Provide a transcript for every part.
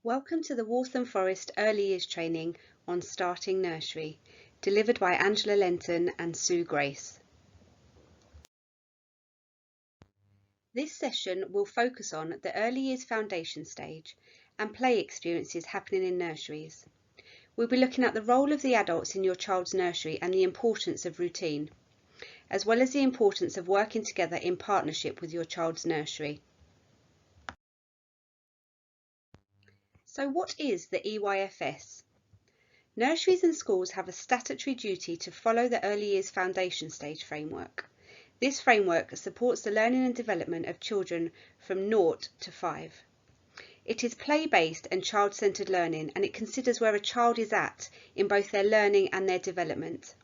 Welcome to the Waltham Forest Early Years Training on Starting Nursery, delivered by Angela Lenton and Sue Grace. This session will focus on the early years foundation stage and play experiences happening in nurseries. We'll be looking at the role of the adults in your child's nursery and the importance of routine, as well as the importance of working together in partnership with your child's nursery. So what is the EYFS? Nurseries and schools have a statutory duty to follow the early years foundation stage framework. This framework supports the learning and development of children from 0 to 5. It is play-based and child-centred learning, and it considers where a child is at in both their learning and their development.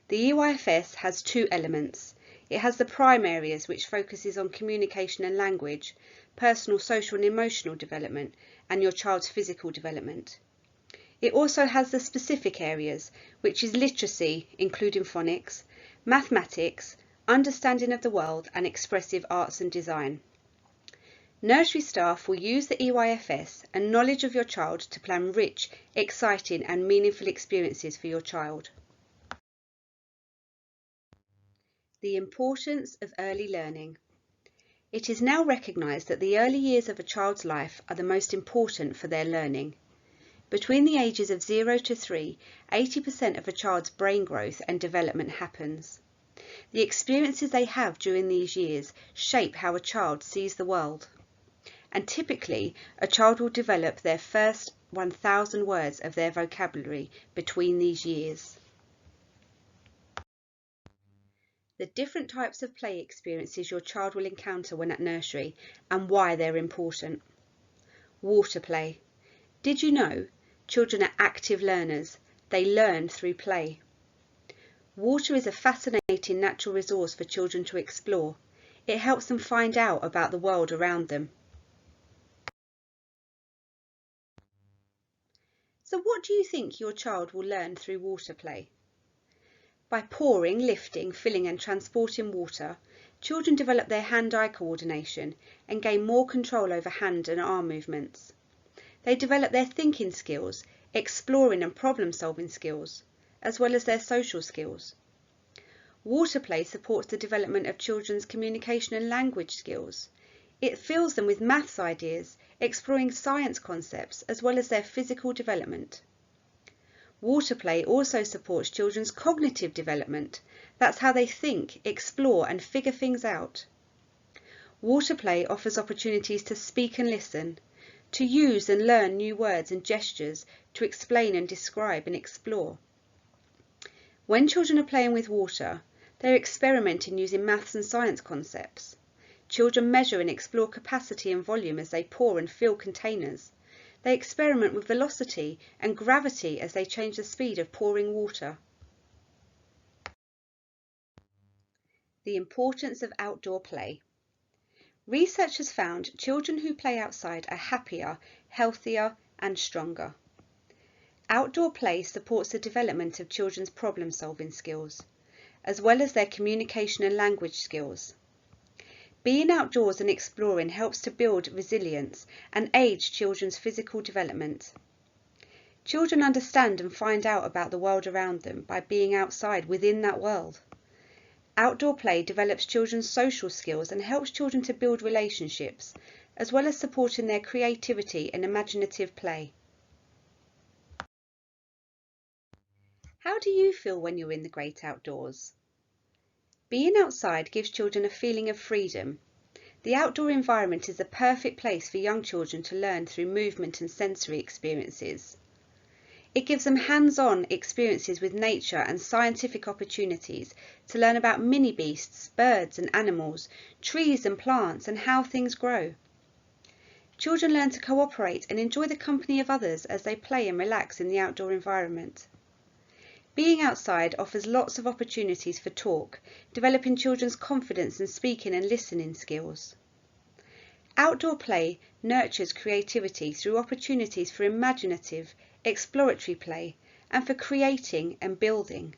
The EYFS has two elements. It has the prime areas, which focuses on communication and language, personal, social and emotional development, and your child's physical development. It also has the specific areas, which is literacy, including phonics, mathematics, understanding of the world and expressive arts and design. Nursery staff will use the EYFS and knowledge of your child to plan rich, exciting and meaningful experiences for your child. The importance of early learning. It is now recognised that the early years of a child's life are the most important for their learning. Between the ages of 0 to 3, 80% of a child's brain growth and development happens. The experiences they have during these years shape how a child sees the world. And typically, a child will develop their first 1,000 words of their vocabulary between these years. The different types of play experiences your child will encounter when at nursery and why they're important. Water play. Did you know children are active learners? They learn through play. Water is a fascinating natural resource for children to explore. It helps them find out about the world around them. So what do you think your child will learn through water play? By pouring, lifting, filling and transporting water, children develop their hand-eye coordination and gain more control over hand and arm movements. They develop their thinking skills, exploring and problem-solving skills, as well as their social skills. Water play supports the development of children's communication and language skills. It fills them with maths ideas, exploring science concepts, as well as their physical development. Water play also supports children's cognitive development. That's how they think, explore and figure things out. Water play offers opportunities to speak and listen, to use and learn new words and gestures, to explain and describe and explore. When children are playing with water, they're experimenting using maths and science concepts. Children measure and explore capacity and volume as they pour and fill containers. They experiment with velocity and gravity as they change the speed of pouring water. The importance of outdoor play. Research has found children who play outside are happier, healthier and stronger. Outdoor play supports the development of children's problem-solving skills, as well as their communication and language skills. Being outdoors and exploring helps to build resilience and aids children's physical development. Children understand and find out about the world around them by being outside within that world. Outdoor play develops children's social skills and helps children to build relationships, as well as supporting their creativity and imaginative play. How do you feel when you're in the great outdoors? Being outside gives children a feeling of freedom. The outdoor environment is the perfect place for young children to learn through movement and sensory experiences. It gives them hands-on experiences with nature and scientific opportunities to learn about mini beasts, birds and animals, trees and plants and how things grow. Children learn to cooperate and enjoy the company of others as they play and relax in the outdoor environment. Being outside offers lots of opportunities for talk, developing children's confidence and speaking and listening skills. Outdoor play nurtures creativity through opportunities for imaginative, exploratory play and for creating and building.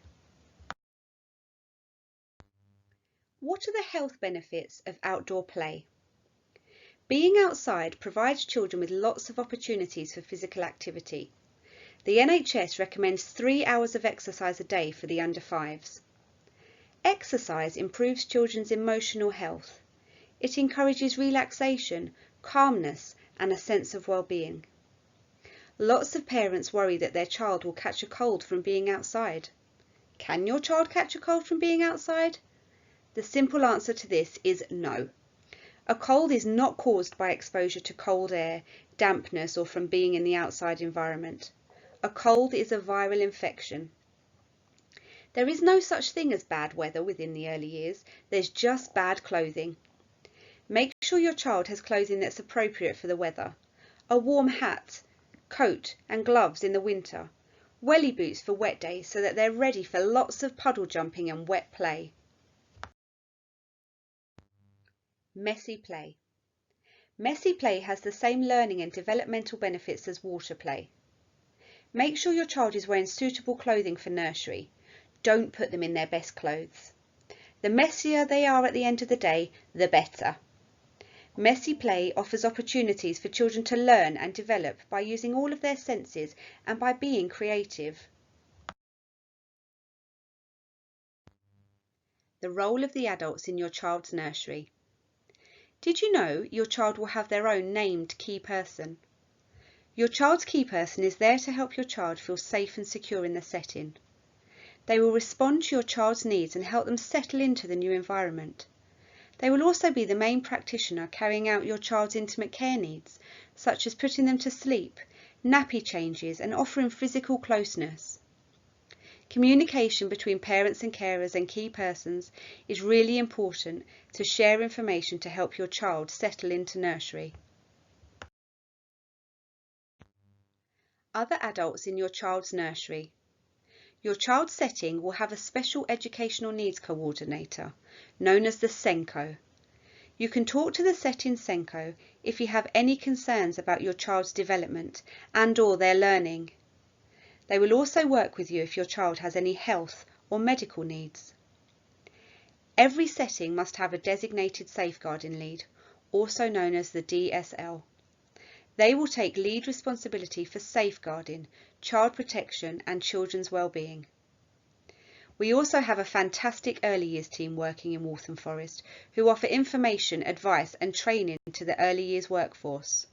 What are the health benefits of outdoor play? Being outside provides children with lots of opportunities for physical activity. The NHS recommends 3 hours of exercise a day for the under 5s. Exercise improves children's emotional health. It encourages relaxation, calmness, and a sense of well-being. Lots of parents worry that their child will catch a cold from being outside. Can your child catch a cold from being outside? The simple answer to this is no. A cold is not caused by exposure to cold air, dampness, or from being in the outside environment. A cold is a viral infection. There is no such thing as bad weather within the early years, there's just bad clothing. Make sure your child has clothing that's appropriate for the weather. A warm hat, coat and gloves in the winter. Welly boots for wet days so that they're ready for lots of puddle jumping and wet play. Messy play. Messy play has the same learning and developmental benefits as water play. Make sure your child is wearing suitable clothing for nursery. Don't put them in their best clothes. The messier they are at the end of the day, the better. Messy play offers opportunities for children to learn and develop by using all of their senses and by being creative. The role of the adults in your child's nursery. Did you know your child will have their own named key person? Your child's key person is there to help your child feel safe and secure in the setting. They will respond to your child's needs and help them settle into the new environment. They will also be the main practitioner carrying out your child's intimate care needs, such as putting them to sleep, nappy changes, and offering physical closeness. Communication between parents and carers and key persons is really important to share information to help your child settle into nursery. Other adults in your child's nursery. Your child's setting will have a special educational needs coordinator, known as the SENCO. You can talk to the setting SENCO if you have any concerns about your child's development and/or their learning. They will also work with you if your child has any health or medical needs. Every setting must have a designated safeguarding lead, also known as the DSL. They will take lead responsibility for safeguarding, child protection and children's well-being. We also have a fantastic early years team working in Waltham Forest who offer information, advice and training to the early years workforce.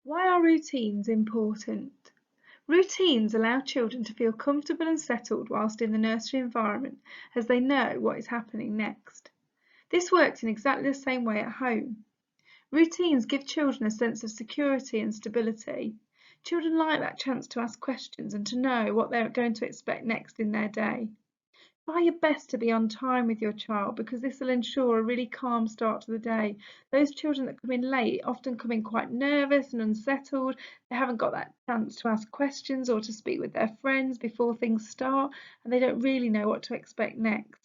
Why are routines important? Routines allow children to feel comfortable and settled whilst in the nursery environment, as they know what is happening next. This works in exactly the same way at home. Routines give children a sense of security and stability. Children like that chance to ask questions and to know what they're going to expect next in their day. Try your best to be on time with your child because this will ensure a really calm start to the day. Those children that come in late often come in quite nervous and unsettled. They haven't got that chance to ask questions or to speak with their friends before things start, and they don't really know what to expect next.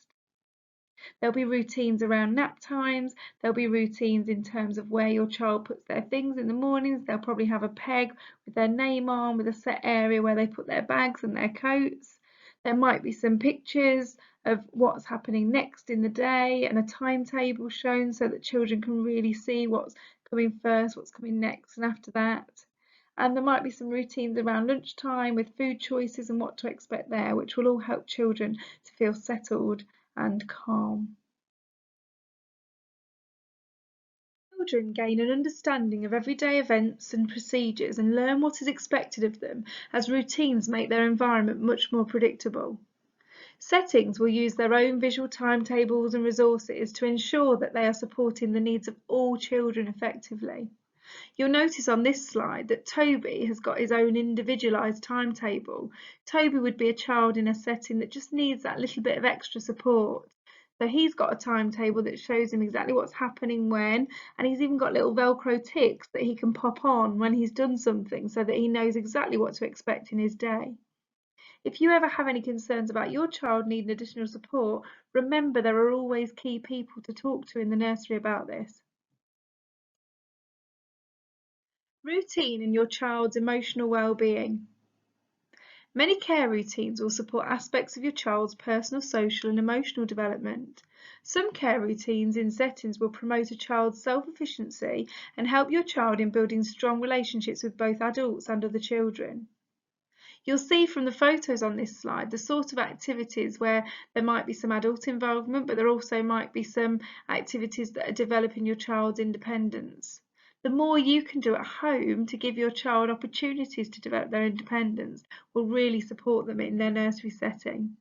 There'll be routines around nap times. There'll be routines in terms of where your child puts their things in the mornings. They'll probably have a peg with their name on, with a set area where they put their bags and their coats. There might be some pictures of what's happening next in the day and a timetable shown so that children can really see what's coming first, what's coming next and after that. And there might be some routines around lunchtime with food choices and what to expect there, which will all help children to feel settled and calm. Children gain an understanding of everyday events and procedures and learn what is expected of them, as routines make their environment much more predictable. Settings will use their own visual timetables and resources to ensure that they are supporting the needs of all children effectively. You'll notice on this slide that Toby has got his own individualised timetable. Toby would be a child in a setting that just needs that little bit of extra support. So he's got a timetable that shows him exactly what's happening when, and he's even got little Velcro ticks that he can pop on when he's done something so that he knows exactly what to expect in his day. If you ever have any concerns about your child needing additional support, remember there are always key people to talk to in the nursery about this. Routine in your child's emotional well-being. Many care routines will support aspects of your child's personal, social and emotional development. Some care routines in settings will promote a child's self-efficiency and help your child in building strong relationships with both adults and other children. You'll see from the photos on this slide the sort of activities where there might be some adult involvement, but there also might be some activities that are developing your child's independence. The more you can do at home to give your child opportunities to develop their independence will really support them in their nursery setting.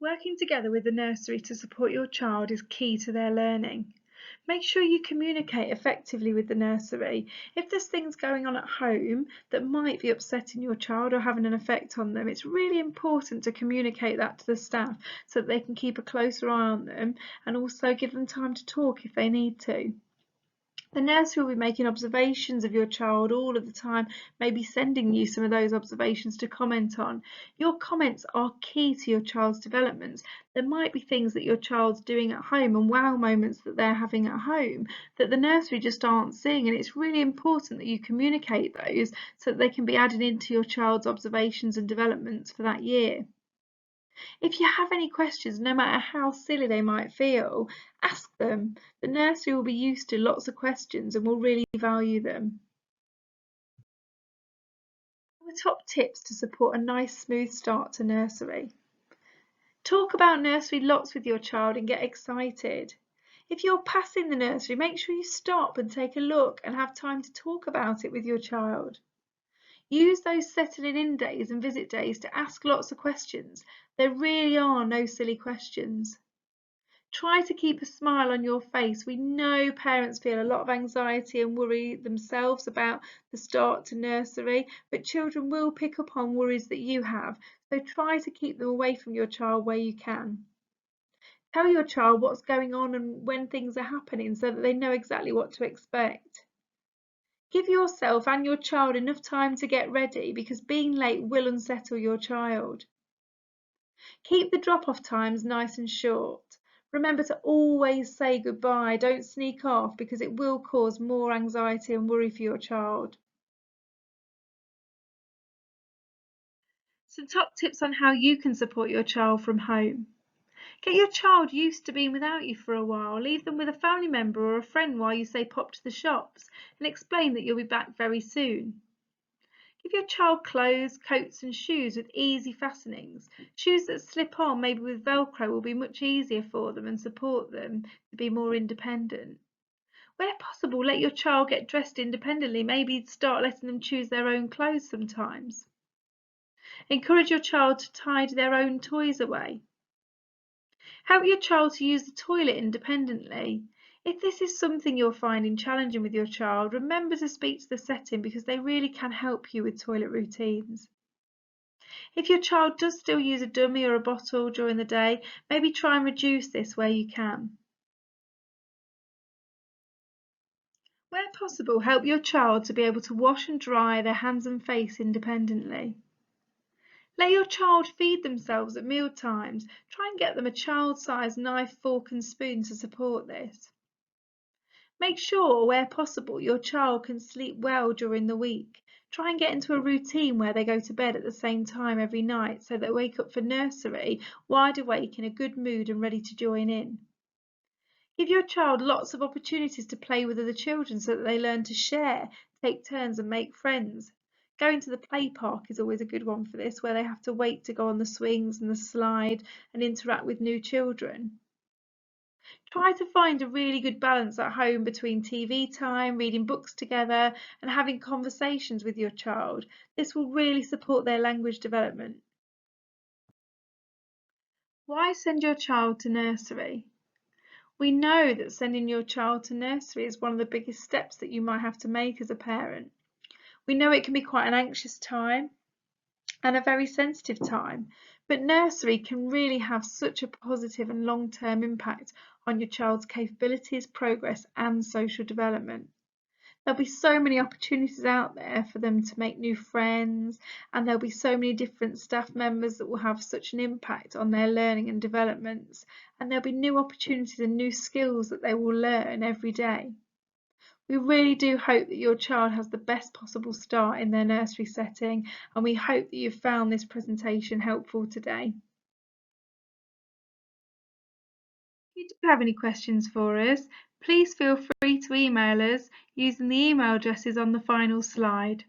Working together with the nursery to support your child is key to their learning. Make sure you communicate effectively with the nursery. If there's things going on at home that might be upsetting your child or having an effect on them, it's really important to communicate that to the staff so that they can keep a closer eye on them and also give them time to talk if they need to. The nursery will be making observations of your child all of the time, maybe sending you some of those observations to comment on. Your comments are key to your child's development. There might be things that your child's doing at home and wow moments that they're having at home that the nursery just aren't seeing, and it's really important that you communicate those so that they can be added into your child's observations and developments for that year. If you have any questions, no matter how silly they might feel, ask them. The nursery will be used to lots of questions and will really value them. The top tips to support a nice, smooth start to nursery. Talk about nursery lots with your child and get excited. If you're passing the nursery, make sure you stop and take a look and have time to talk about it with your child. Use those settling in days and visit days to ask lots of questions. There really are no silly questions. Try to keep a smile on your face. We know parents feel a lot of anxiety and worry themselves about the start to nursery, but children will pick up on worries that you have, so try to keep them away from your child where you can. Tell your child what's going on and when things are happening so that they know exactly what to expect. Give yourself and your child enough time to get ready because being late will unsettle your child. Keep the drop-off times nice and short. Remember to always say goodbye. Don't sneak off because it will cause more anxiety and worry for your child. Some top tips on how you can support your child from home. Get your child used to being without you for a while. Leave them with a family member or a friend while you say pop to the shops and explain that you'll be back very soon. Give your child clothes, coats and shoes with easy fastenings. Shoes that slip on, maybe with Velcro, will be much easier for them and support them to be more independent. Where possible, let your child get dressed independently. Maybe start letting them choose their own clothes sometimes. Encourage your child to tidy their own toys away. Help your child to use the toilet independently. If this is something you're finding challenging with your child, remember to speak to the setting because they really can help you with toilet routines. If your child does still use a dummy or a bottle during the day, maybe try and reduce this where you can. Where possible, help your child to be able to wash and dry their hands and face independently. Let your child feed themselves at meal times. Try and get them a child-sized knife, fork and spoon to support this. Make sure, where possible, your child can sleep well during the week. Try and get into a routine where they go to bed at the same time every night so they wake up for nursery wide awake in a good mood and ready to join in. Give your child lots of opportunities to play with other children so that they learn to share, take turns and make friends. Going to the play park is always a good one for this, where they have to wait to go on the swings and the slide and interact with new children. Try to find a really good balance at home between TV time, reading books together and having conversations with your child. This will really support their language development. Why send your child to nursery? We know that sending your child to nursery is one of the biggest steps that you might have to make as a parent. We know it can be quite an anxious time and a very sensitive time, but nursery can really have such a positive and long-term impact on your child's capabilities, progress and social development. There'll be so many opportunities out there for them to make new friends, and there'll be so many different staff members that will have such an impact on their learning and developments, and there'll be new opportunities and new skills that they will learn every day. We really do hope that your child has the best possible start in their nursery setting, and we hope that you've found this presentation helpful today. If you do have any questions for us, please feel free to email us using the email addresses on the final slide.